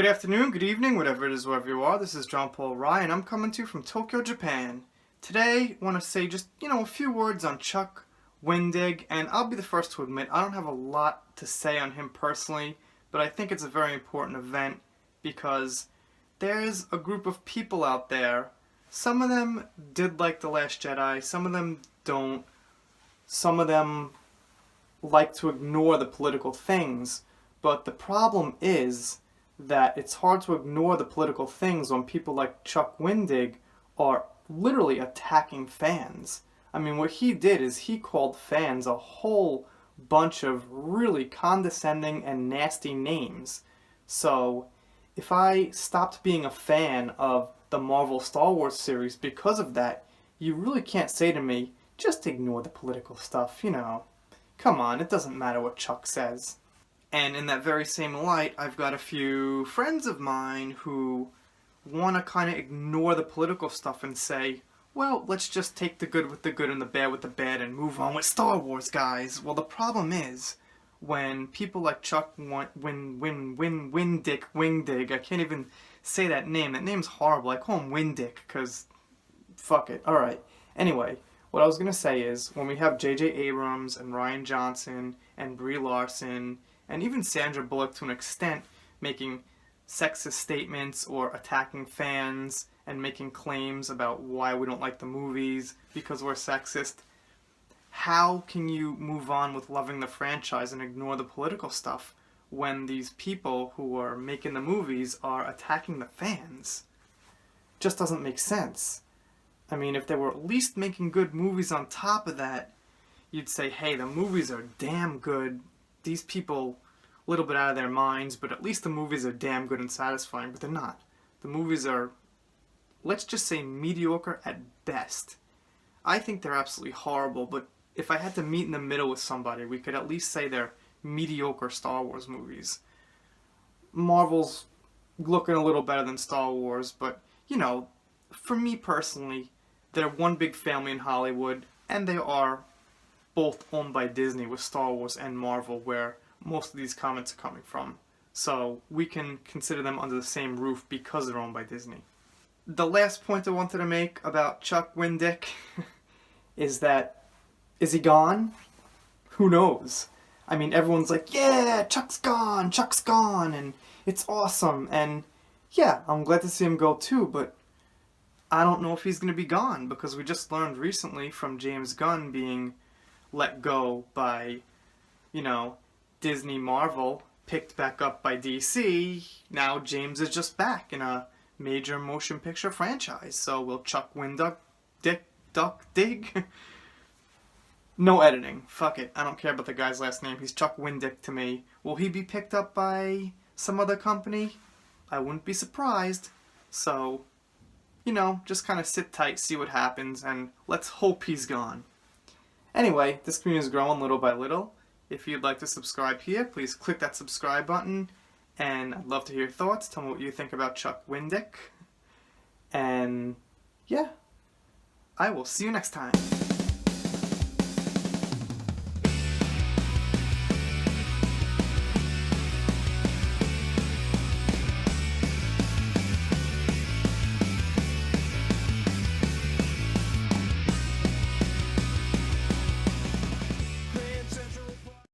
Good afternoon, good evening, whatever it is, wherever you are. This is John Paul Ryan. I'm coming to you from Tokyo, Japan. Today, I want to say just, a few words on Chuck Wendig, and I'll be the first to admit I don't have a lot to say on him personally, but I think it's a very important event because there's a group of people out there. Some of them did like The Last Jedi, some of them don't. Some of them like to ignore the political things, but the problem is that it's hard to ignore the political things when people like Chuck Wendig are literally attacking fans. I mean, what he did is he called fans a whole bunch of really condescending and nasty names. So, if I stopped being a fan of the Marvel Star Wars series because of that, you really can't say to me, just ignore the political stuff, Come on, it doesn't matter what Chuck says. And in that very same light, I've got a few friends of mine who want to kind of ignore the political stuff and say, well, let's just take the good with the good and the bad with the bad and move on with Star Wars, guys. Well, the problem is, when people like Chuck Wendig, I can't even say that name. That name's horrible. I call him Wendig because, fuck it. Alright. Anyway, what I was going to say is, when we have J.J. Abrams and Rian Johnson and Brie Larson and even Sandra Bullock to an extent making sexist statements or attacking fans and making claims about why we don't like the movies because we're sexist, how can you move on with loving the franchise and ignore the political stuff when these people who are making the movies are attacking the fans? Just doesn't make sense. I mean, if they were at least making good movies on top of that, you'd say, hey, the movies are damn good. These people, a little bit out of their minds, but at least the movies are damn good and satisfying, but they're not. The movies are, let's just say, mediocre at best. I think they're absolutely horrible, but if I had to meet in the middle with somebody, we could at least say they're mediocre Star Wars movies. Marvel's looking a little better than Star Wars, but, for me personally, they're one big family in Hollywood, and they are both owned by Disney with Star Wars and Marvel, where most of these comments are coming from. So we can consider them under the same roof because they're owned by Disney. The last point I wanted to make about Chuck Wendig is he gone? Who knows? I mean, everyone's like, yeah, Chuck's gone, and it's awesome, and yeah, I'm glad to see him go too, but I don't know if he's going to be gone, because we just learned recently from James Gunn being let go by, Disney Marvel, picked back up by DC. Now James is just back in a major motion picture franchise. So will Chuck Wendig dig? No editing. Fuck it. I don't care about the guy's last name. He's Chuck Wendig to me. Will he be picked up by some other company? I wouldn't be surprised. So, just kind of sit tight, see what happens, and let's hope he's gone. Anyway, this community is growing little by little. If you'd like to subscribe here, please click that subscribe button. And I'd love to hear your thoughts. Tell me what you think about Chuck Wendig. And yeah, I will see you next time.